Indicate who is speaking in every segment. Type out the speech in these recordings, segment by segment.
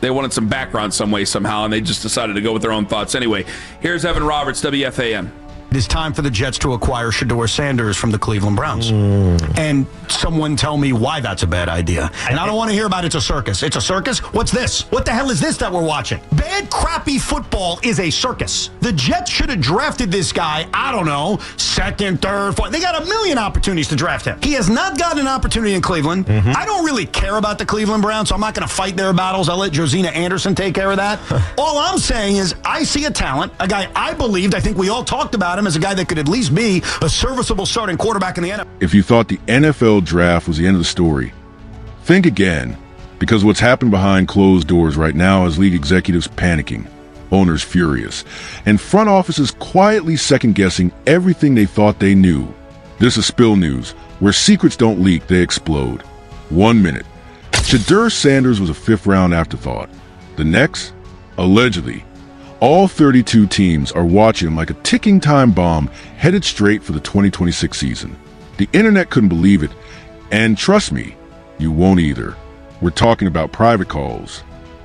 Speaker 1: They wanted some background some way, somehow, and they just decided to go with their own thoughts. Anyway, here's Evan Roberts, WFAN.
Speaker 2: It is time for the Jets to acquire Shedeur Sanders from the Cleveland Browns. And someone tell me why that's a bad idea. And I don't want to hear about it's a circus. It's a circus? What's this? What the hell is this that we're watching? Bad, crappy football is a circus. The Jets should have drafted this guy, I don't know, second, third, fourth. They got a million opportunities to draft him. He has not gotten an opportunity in Cleveland. I don't really care about the Cleveland Browns, so I'm not going to fight their battles. I'll let Josina Anderson take care of that. All I'm saying is I see a talent, a guy I think we all talked about him as a guy that could at least be a serviceable starting quarterback in the NFL.
Speaker 3: If you thought the NFL draft was the end of the story, think again, because what's happened behind closed doors right now is league executives panicking, owners furious, and front offices quietly second-guessing everything they thought they knew. This is Spill News, where secrets don't leak, they explode. 1 minute. Shedeur Sanders was a fifth-round afterthought. The next? Allegedly. All 32 teams are watching like a ticking time bomb headed straight for the 2026 season. The internet couldn't believe it, and trust me, you won't either. We're talking about private calls,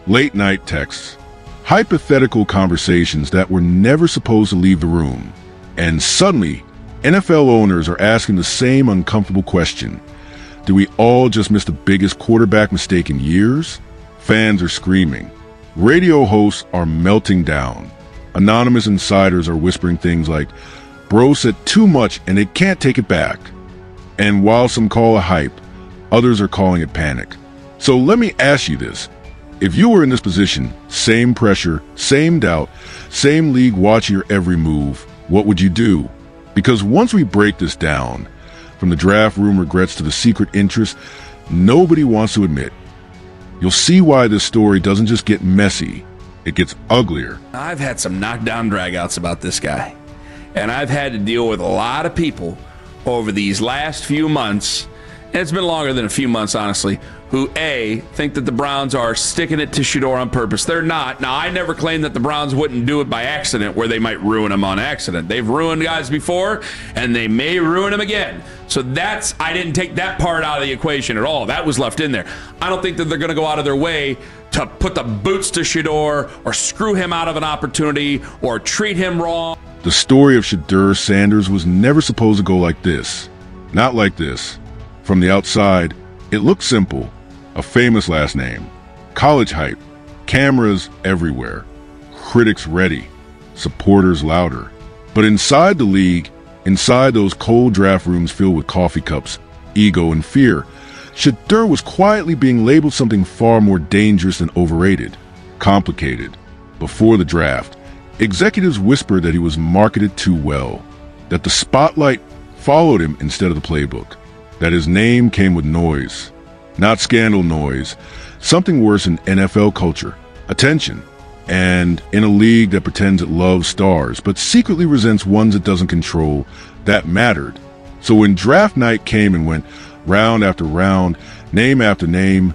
Speaker 3: late-night texts, hypothetical conversations that were never supposed to leave the room. And suddenly, NFL owners are asking the same uncomfortable question. Do we all just miss the biggest quarterback mistake in years? Fans are screaming. Radio hosts are melting down. Anonymous insiders are whispering things like, "Bro said too much and they can't take it back." And while some call it hype, others are calling it panic. So let me ask you this. If you were in this position, same pressure, same doubt, same league watching your every move, what would you do? Because once we break this down, from the draft room regrets to the secret interest nobody wants to admit, you'll see why this story doesn't just get messy, it gets uglier.
Speaker 1: I've had some knockdown dragouts about this guy, and I've had to deal with a lot of people over these last few months, and it's been longer than a few months, honestly, who, A, think that the Browns are sticking it to Shedeur on purpose. They're not. Now, I never claimed that the Browns wouldn't do it by accident, where they might ruin him on accident. They've ruined guys before, and they may ruin him again. So I didn't take that part out of the equation at all. That was left in there. I don't think that they're going to go out of their way to put the boots to Shedeur or screw him out of an opportunity or treat him wrong.
Speaker 3: The story of Shedeur Sanders was never supposed to go like this. Not like this. From the outside, it looked simple. A famous last name, college hype, cameras everywhere, critics ready, supporters louder. But inside the league, inside those cold draft rooms filled with coffee cups, ego and fear, Shedeur was quietly being labeled something far more dangerous than overrated, complicated. Before the draft, executives whispered that he was marketed too well, that the spotlight followed him instead of the playbook, that his name came with noise. Not scandal noise, something worse in NFL culture, attention, and in a league that pretends it loves stars but secretly resents ones it doesn't control, that mattered. So when draft night came and went round after round, name after name,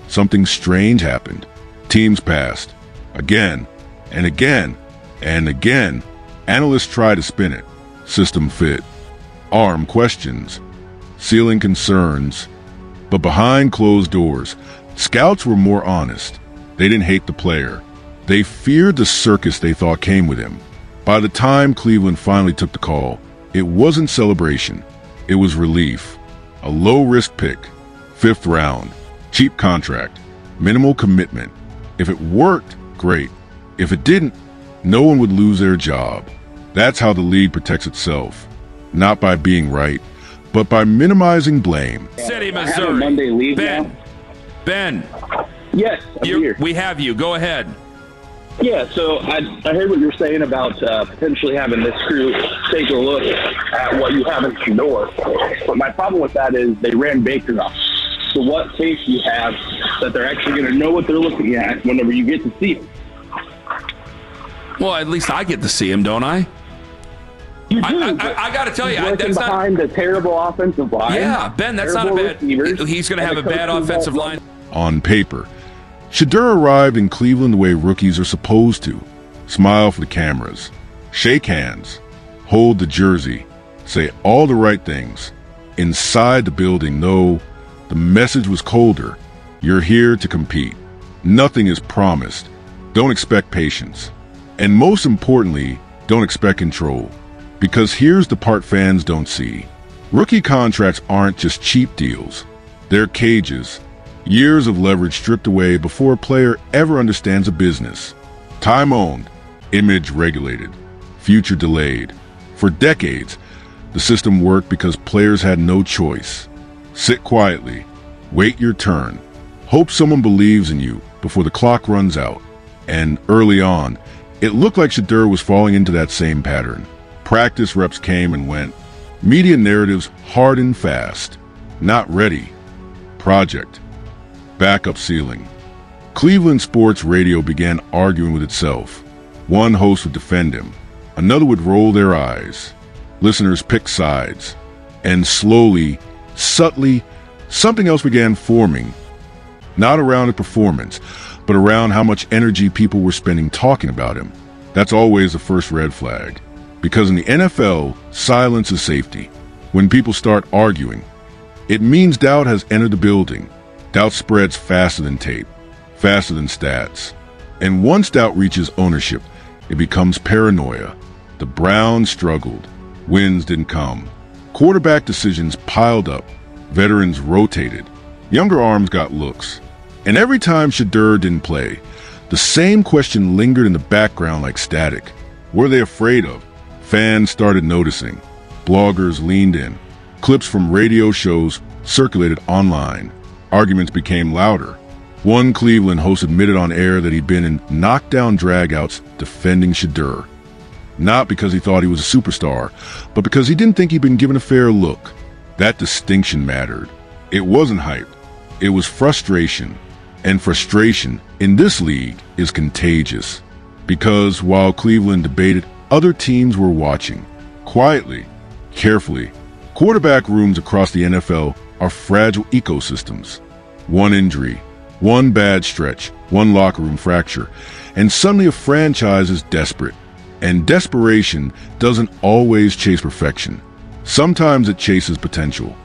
Speaker 3: something strange happened. Teams passed. Again, and again, and again. Analysts tried to spin it. System fit. Arm questions. Ceiling concerns. But behind closed doors, scouts were more honest. They didn't hate the player. They feared the circus they thought came with him. By the time Cleveland finally took the call, it wasn't celebration. It was relief. A low-risk pick, fifth round, cheap contract, minimal commitment. If it worked, great. If it didn't, no one would lose their job. That's how the league protects itself. Not by being right, but by minimizing blame.
Speaker 1: City,
Speaker 4: I have a
Speaker 1: Missouri.
Speaker 4: Monday leave
Speaker 1: Ben.
Speaker 4: now.
Speaker 1: Ben.
Speaker 4: Yes, I'm here.
Speaker 1: We have you. Go ahead.
Speaker 4: Yeah, so I heard what you're saying about potentially having this crew take a look at what you have in Shedeur. But my problem with that is they ran Baker off. So what faith do you have that they're actually going to know what they're looking at whenever you get to see him?
Speaker 1: Well, at least I get to see him, don't I?
Speaker 4: You do.
Speaker 1: I got to tell you,
Speaker 4: Working behind the terrible offensive line.
Speaker 1: Yeah, Ben, that's not a bad. He's going to have a bad offensive line.
Speaker 3: On paper, Shedeur arrived in Cleveland the way rookies are supposed to. Smile for the cameras, shake hands, hold the jersey, say all the right things. Inside the building, though, the message was colder. You're here to compete. Nothing is promised. Don't expect patience. And most importantly, don't expect control. Because here's the part fans don't see. Rookie contracts aren't just cheap deals. They're cages. Years of leverage stripped away before a player ever understands a business. Time owned, image regulated, future delayed. For decades, the system worked because players had no choice. Sit quietly, wait your turn, hope someone believes in you before the clock runs out. And early on, it looked like Shedeur was falling into that same pattern. Practice reps came and went. Media narratives hardened fast. Not ready. Project. Backup ceiling. Cleveland sports radio began arguing with itself. One host would defend him. Another would roll their eyes. Listeners picked sides. And slowly, subtly, something else began forming. Not around a performance, but around how much energy people were spending talking about him. That's always the first red flag. Because in the NFL, silence is safety. When people start arguing, it means doubt has entered the building. Doubt spreads faster than tape, faster than stats. And once doubt reaches ownership, it becomes paranoia. The Browns struggled. Wins didn't come. Quarterback decisions piled up. Veterans rotated. Younger arms got looks. And every time Shedeur didn't play, the same question lingered in the background like static. What are they afraid of? Fans started noticing. Bloggers leaned in. Clips from radio shows circulated online. Arguments became louder. One Cleveland host admitted on air that he'd been in knockdown dragouts defending Shedeur. Not because he thought he was a superstar, but because he didn't think he'd been given a fair look. That distinction mattered. It wasn't hype. It was frustration. And frustration in this league is contagious. Because while Cleveland debated, other teams were watching. Quietly, carefully. Quarterback rooms across the NFL are fragile ecosystems. One injury, one bad stretch, one locker room fracture, and suddenly a franchise is desperate. And desperation doesn't always chase perfection. Sometimes it chases potential.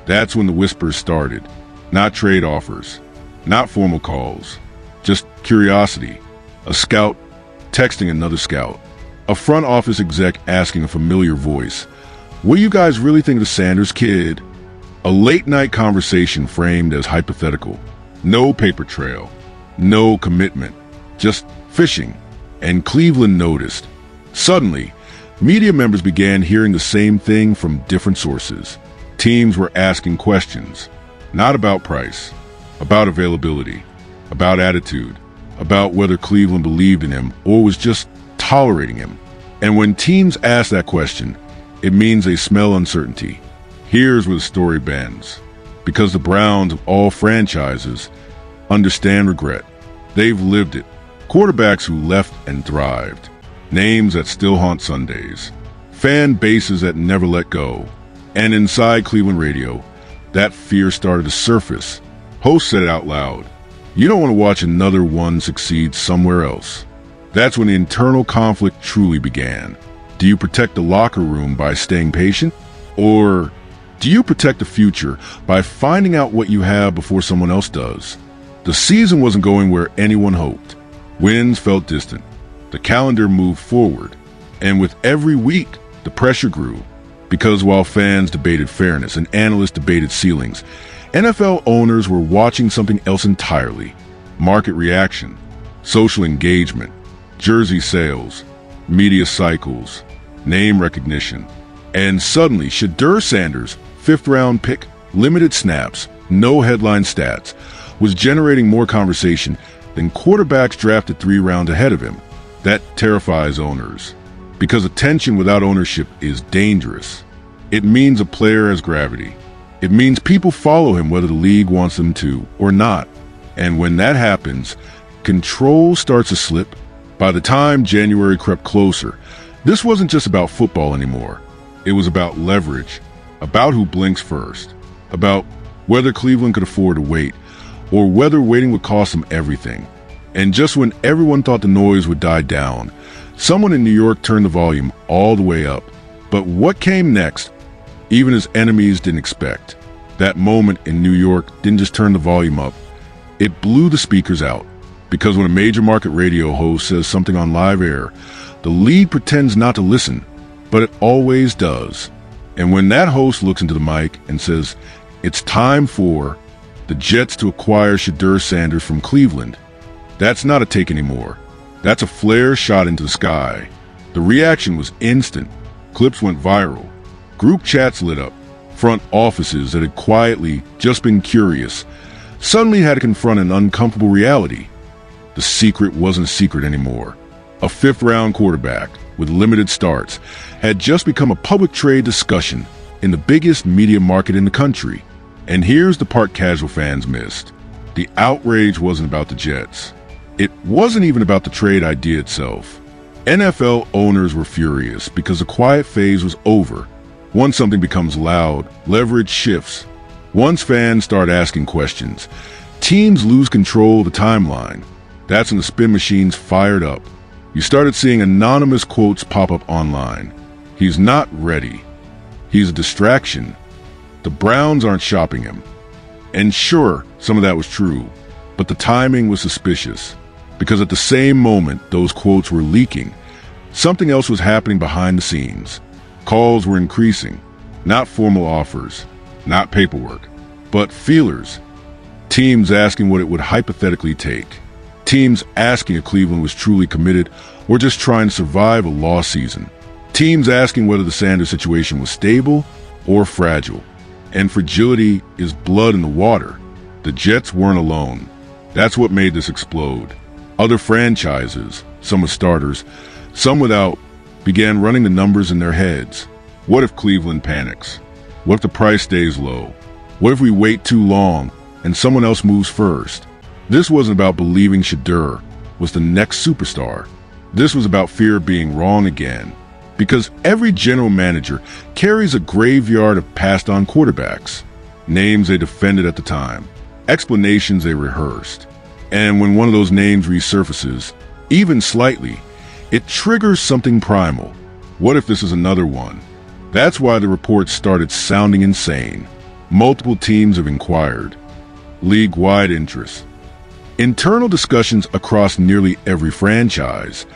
Speaker 3: That's when the whispers started. Not trade offers, not formal calls, just curiosity. A scout texting another scout. A front office exec asking a familiar voice, "What do you guys really think of the Sanders kid?" A late-night conversation framed as hypothetical. No paper trail, no commitment, just fishing. And Cleveland noticed. Suddenly, media members began hearing the same thing from different sources. Teams were asking questions, not about price, about availability, about attitude, about whether Cleveland believed in him or was just tolerating him. And when teams ask that question, it means they smell uncertainty. Here's where the story bends. Because the Browns of all franchises understand regret. They've lived it. Quarterbacks who left and thrived. Names that still haunt Sundays. Fan bases that never let go. And inside Cleveland radio, that fear started to surface. Hosts said it out loud. You don't want to watch another one succeed somewhere else. That's when the internal conflict truly began. Do you protect the locker room by staying patient? Or do you protect the future by finding out what you have before someone else does? The season wasn't going where anyone hoped. Wins felt distant. The calendar moved forward. And with every week, the pressure grew. Because while fans debated fairness and analysts debated ceilings, NFL owners were watching something else entirely. Market reaction, social engagement, jersey sales, media cycles, name recognition. And suddenly, Shedeur Sanders, fifth-round pick, limited snaps, no headline stats, was generating more conversation than quarterbacks drafted 3 rounds ahead of him. That terrifies owners. Because attention without ownership is dangerous. It means a player has gravity. It means people follow him whether the league wants them to or not. And when that happens, control starts to slip. By the time January crept closer, this wasn't just about football anymore. It was about leverage, about who blinks first, about whether Cleveland could afford to wait, or whether waiting would cost them everything. And just when everyone thought the noise would die down, someone in New York turned the volume all the way up. But what came next, even his enemies didn't expect. That moment in New York didn't just turn the volume up. It blew the speakers out. Because when a major market radio host says something on live air, the league pretends not to listen, but it always does. And when that host looks into the mic and says, "It's time for the Jets to acquire Shedeur Sanders from Cleveland," that's not a take anymore. That's a flare shot into the sky. The reaction was instant. Clips went viral. Group chats lit up. Front offices that had quietly just been curious suddenly had to confront an uncomfortable reality. The secret wasn't a secret anymore. A fifth-round quarterback with limited starts had just become a public trade discussion in the biggest media market in the country. And here's the part casual fans missed. The outrage wasn't about the Jets. It wasn't even about the trade idea itself. NFL owners were furious because the quiet phase was over. Once something becomes loud, leverage shifts. Once fans start asking questions, teams lose control of the timeline. That's when the spin machines fired up. You started seeing anonymous quotes pop up online. "He's not ready. He's a distraction. The Browns aren't shopping him." And sure, some of that was true, but the timing was suspicious. Because at the same moment those quotes were leaking, something else was happening behind the scenes. Calls were increasing. Not formal offers, not paperwork, but feelers. Teams asking what it would hypothetically take. Teams asking if Cleveland was truly committed or just trying to survive a lost season. Teams asking whether the Sanders situation was stable or fragile. And fragility is blood in the water. The Jets weren't alone. That's what made this explode. Other franchises, some with starters, some without, began running the numbers in their heads. What if Cleveland panics? What if the price stays low? What if we wait too long and someone else moves first? This wasn't about believing Shedeur was the next superstar. This was about fear of being wrong again. Because every general manager carries a graveyard of passed-on quarterbacks. Names they defended at the time. Explanations they rehearsed. And when one of those names resurfaces, even slightly, it triggers something primal. What if this is another one? That's why the reports started sounding insane. Multiple teams have inquired. League-wide interest. Internal discussions across nearly every franchise.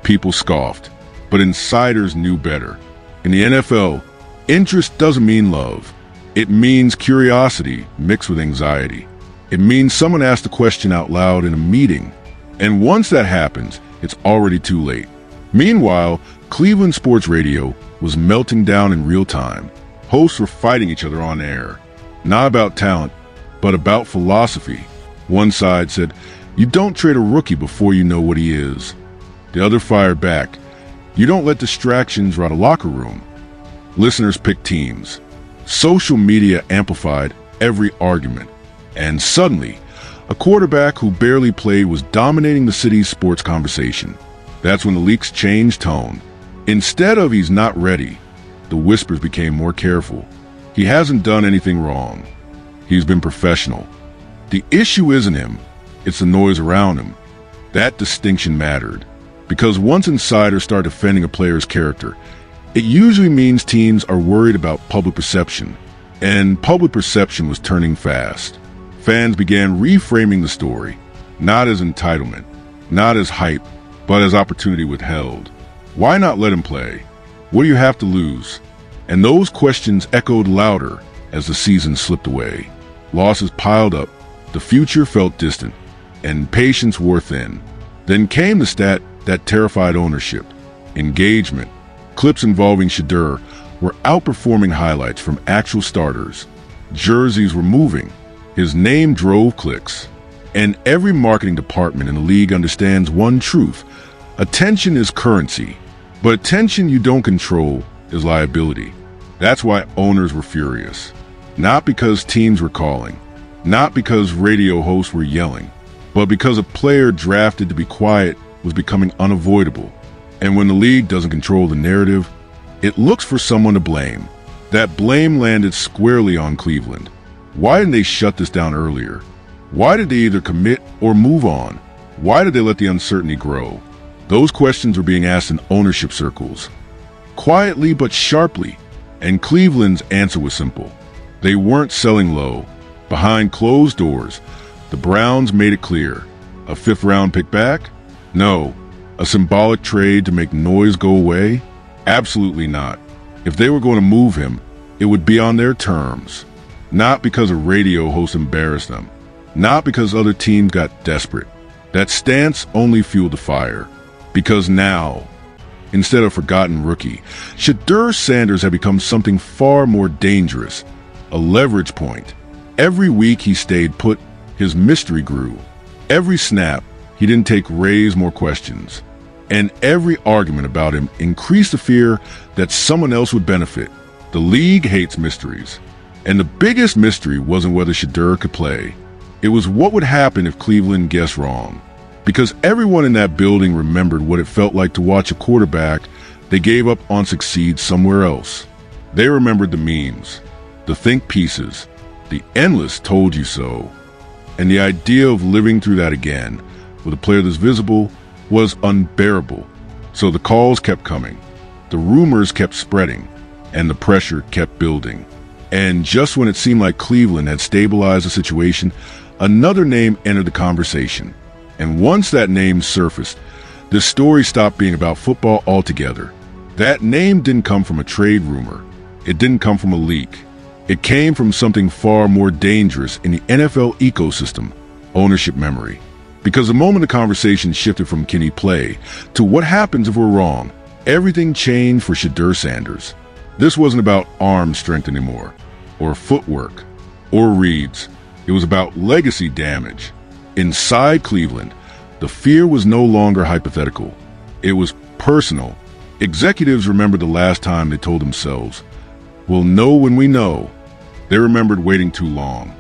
Speaker 3: People scoffed, but insiders knew better. In the NFL, interest doesn't mean love. It means curiosity mixed with anxiety. It means someone asked the question out loud in a meeting. And once that happens, it's already too late. Meanwhile, Cleveland sports radio was melting down in real time. Hosts were fighting each other on air. Not about talent, but about philosophy. One side said, "You don't trade a rookie before you know what he is." The other fired back, "You don't let distractions rot a locker room." Listeners picked teams. Social media amplified every argument. And suddenly, a quarterback who barely played was dominating the city's sports conversation. That's when the leaks changed tone. Instead of "he's not ready," the whispers became more careful. "He hasn't done anything wrong. He's been professional." The issue isn't him, it's the noise around him. That distinction mattered. Because once insiders start defending a player's character, it usually means teams are worried about public perception. And public perception was turning fast. Fans began reframing the story, not as entitlement, not as hype, but as opportunity withheld. Why not let him play? What do you have to lose? And those questions echoed louder as the season slipped away. Losses piled up, the future felt distant, and patience wore thin. Then came the stat that terrified ownership. Engagement. Clips involving Shedeur were outperforming highlights from actual starters. Jerseys were moving. His name drove clicks. And every marketing department in the league understands one truth. Attention is currency, but attention you don't control is liability. That's why owners were furious. Not because teams were calling, not because radio hosts were yelling, but because a player drafted to be quiet was becoming unavoidable. And when the league doesn't control the narrative, it looks for someone to blame. That blame landed squarely on Cleveland. Why didn't they shut this down earlier? Why did they either commit or move on? Why did they let the uncertainty grow? Those questions were being asked in ownership circles. Quietly but sharply. And Cleveland's answer was simple. They weren't selling low. Behind closed doors, the Browns made it clear. A 5th round pick back? No. A symbolic trade to make noise go away? Absolutely not. If they were going to move him, it would be on their terms. Not because a radio host embarrassed them. Not because other teams got desperate. That stance only fueled the fire. Because now, instead of forgotten rookie, Shedeur Sanders had become something far more dangerous. A leverage point. Every week he stayed put, his mystery grew. Every snap, he didn't take raise more questions. And every argument about him increased the fear that someone else would benefit. The league hates mysteries. And the biggest mystery wasn't whether Shedeur could play. It was what would happen if Cleveland guessed wrong. Because everyone in that building remembered what it felt like to watch a quarterback they gave up on succeed somewhere else. They remembered the memes, the think pieces, the endless told you so. And the idea of living through that again, with a player this visible, was unbearable. So the calls kept coming, the rumors kept spreading, and the pressure kept building. And just when it seemed like Cleveland had stabilized the situation, another name entered the conversation. And once that name surfaced, this story stopped being about football altogether. That name didn't come from a trade rumor. It didn't come from a leak. It came from something far more dangerous in the NFL ecosystem, ownership memory. Because the moment the conversation shifted from can he play to what happens if we're wrong, everything changed for Shedeur Sanders. This wasn't about arm strength anymore, or footwork, or reads. It was about legacy damage. Inside Cleveland, the fear was no longer hypothetical. It was personal. Executives remembered the last time they told themselves, "We'll know when we know." They remembered waiting too long,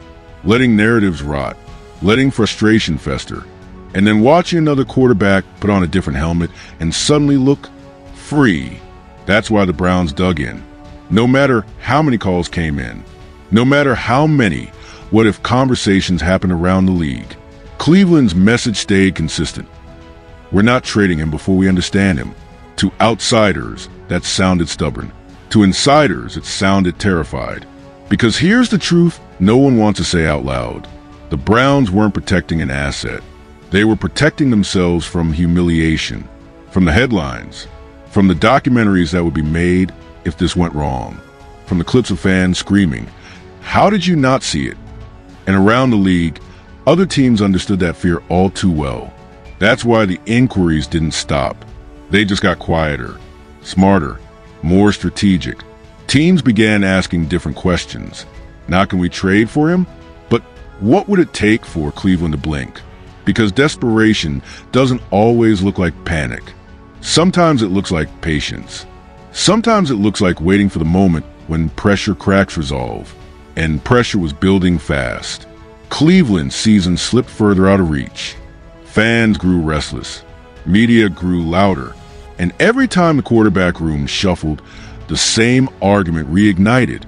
Speaker 3: letting narratives rot, letting frustration fester, and then watching another quarterback put on a different helmet and suddenly look free. That's why the Browns dug in. No matter how many calls came in, no matter how many what-if conversations happened around the league, Cleveland's message stayed consistent. We're not trading him before we understand him. To outsiders, that sounded stubborn. To insiders, it sounded terrified. Because here's the truth no one wants to say out loud. The Browns weren't protecting an asset. They were protecting themselves from humiliation, from the headlines, from the documentaries that would be made if this went wrong, from the clips of fans screaming, "How did you not see it?" And around the league, other teams understood that fear all too well. That's why the inquiries didn't stop. They just got quieter, smarter, more strategic. Teams began asking different questions. Not can we trade for him? But what would it take for Cleveland to blink? Because desperation doesn't always look like panic. Sometimes it looks like patience. Sometimes it looks like waiting for the moment when pressure cracks resolve. And pressure was building fast. Cleveland's season slipped further out of reach. Fans grew restless. Media grew louder. And every time the quarterback room shuffled, the same argument reignited.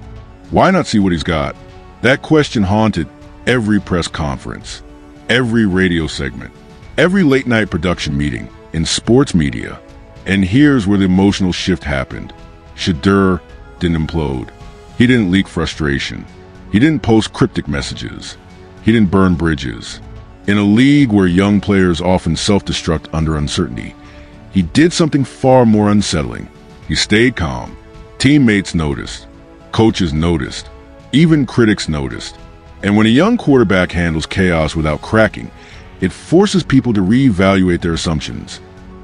Speaker 3: Why not see what he's got? That question haunted every press conference, every radio segment, every late-night production meeting in sports media. And here's where the emotional shift happened. Shedeur didn't implode. He didn't leak frustration. He didn't post cryptic messages. He didn't burn bridges. In a league where young players often self-destruct under uncertainty, he did something far more unsettling. He stayed calm. Teammates noticed. Coaches noticed. Even critics noticed. And when a young quarterback handles chaos without cracking, it forces people to reevaluate their assumptions.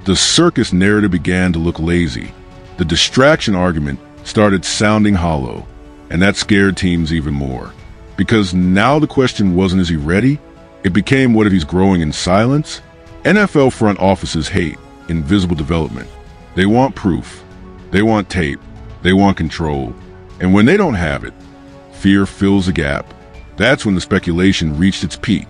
Speaker 3: The circus narrative began to look lazy. The distraction argument started sounding hollow, and that scared teams even more. Because now the question wasn't, is he ready? It became, what if he's growing in silence? NFL front offices hate invisible development. They want proof. They want tape. They want control. And when they don't have it, fear fills the gap. That's when the speculation reached its peak.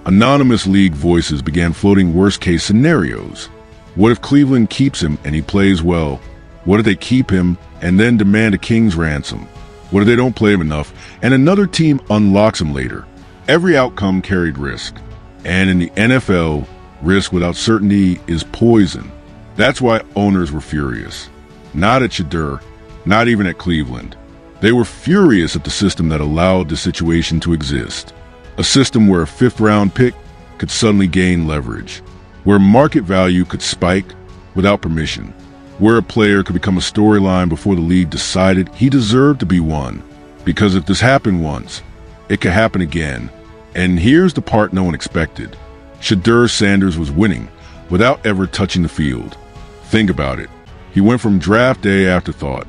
Speaker 3: Anonymous league voices began floating worst-case scenarios. What if Cleveland keeps him and he plays well? What if they keep him and then demand a king's ransom? What if they don't play him enough and another team unlocks him later? Every outcome carried risk. And in the NFL, risk without certainty is poison. That's why owners were furious. Not at Shedeur, not even at Cleveland. They were furious at the system that allowed the situation to exist. A system where a 5th-round pick could suddenly gain leverage, where market value could spike without permission, where a player could become a storyline before the league decided he deserved to be one. Because if this happened once, it could happen again. And here's the part no one expected. Shedeur Sanders was winning without ever touching the field. Think about it. He went from draft day afterthought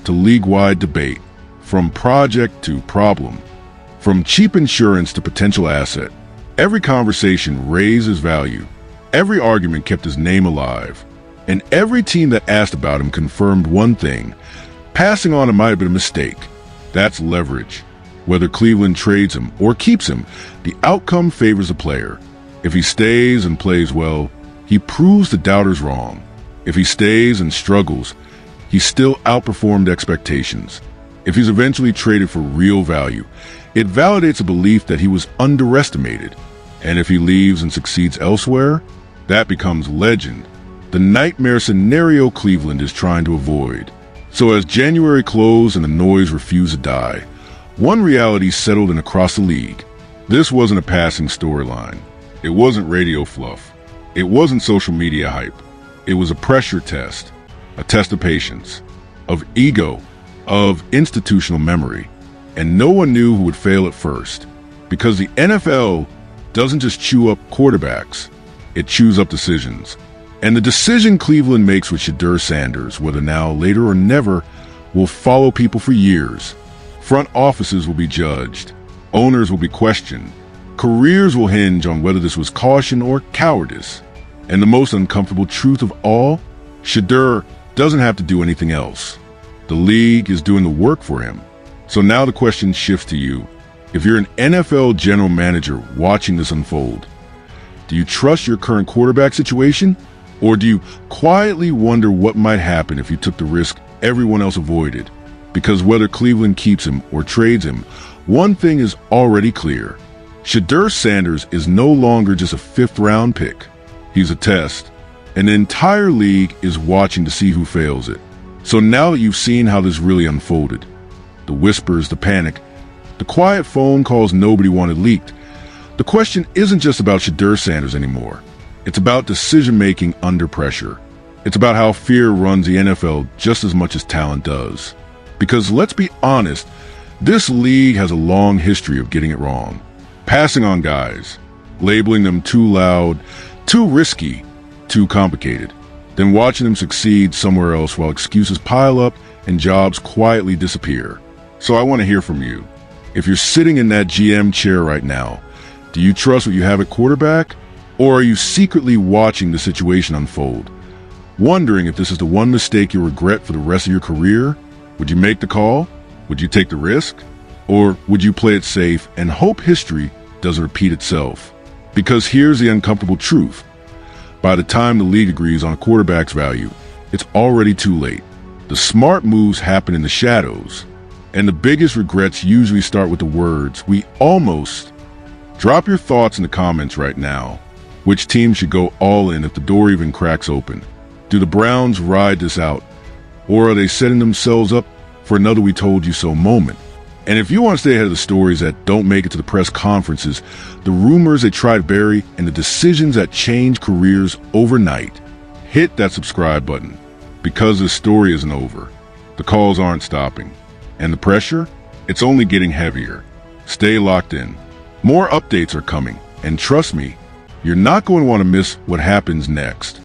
Speaker 3: to league-wide debate, from project to problem, from cheap insurance to potential asset. Every conversation raised his value. Every argument kept his name alive. And every team that asked about him confirmed one thing: passing on him might have been a mistake. That's leverage. Whether Cleveland trades him or keeps him, the outcome favors the player. If he stays and plays well, he proves the doubters wrong. If he stays and struggles, he still outperformed expectations. If he's eventually traded for real value, it validates a belief that he was underestimated. And if he leaves and succeeds elsewhere, that becomes legend, the nightmare scenario Cleveland is trying to avoid. So as January closed and the noise refused to die, one reality settled in across the league. This wasn't a passing storyline. It wasn't radio fluff. It wasn't social media hype. It was a pressure test, a test of patience, of ego, of institutional memory. And no one knew who would fail at first, because the NFL doesn't just chew up quarterbacks, it chews up decisions. And the decision Cleveland makes with Shedeur Sanders, whether now, later, or never, will follow people for years. Front offices will be judged. Owners will be questioned. Careers will hinge on whether this was caution or cowardice. And the most uncomfortable truth of all, Shedeur doesn't have to do anything else. The league is doing the work for him. So now the question shifts to you. If you're an NFL general manager watching this unfold, do you trust your current quarterback situation? Or do you quietly wonder what might happen if you took the risk everyone else avoided? Because whether Cleveland keeps him or trades him, one thing is already clear. Shedeur Sanders is no longer just a fifth-round pick. He's a test. And the entire league is watching to see who fails it. So now that you've seen how this really unfolded, the whispers, the panic, the quiet phone calls nobody wanted leaked, the question isn't just about Shedeur Sanders anymore. It's about decision-making under pressure. It's about how fear runs the NFL just as much as talent does. Because let's be honest, this league has a long history of getting it wrong. Passing on guys, labeling them too loud, too risky, too complicated, then watching them succeed somewhere else while excuses pile up and jobs quietly disappear. So I want to hear from you. If you're sitting in that GM chair right now, do you trust what you have at quarterback? Or are you secretly watching the situation unfold, wondering if this is the one mistake you'll regret for the rest of your career? Would you make the call? Would you take the risk? Or would you play it safe and hope history doesn't repeat itself? Because here's the uncomfortable truth. By the time the league agrees on a quarterback's value, it's already too late. The smart moves happen in the shadows, and the biggest regrets usually start with the words, "we almost." Drop your thoughts in the comments right now. Which team should go all in if the door even cracks open? Do the Browns ride this out? Or are they setting themselves up for another "we told you so" moment? And if you want to stay ahead of the stories that don't make it to the press conferences, the rumors they try to bury, and the decisions that change careers overnight, hit that subscribe button. Because this story isn't over. The calls aren't stopping. And the pressure? It's only getting heavier. Stay locked in. More updates are coming. And trust me, you're not going to want to miss what happens next.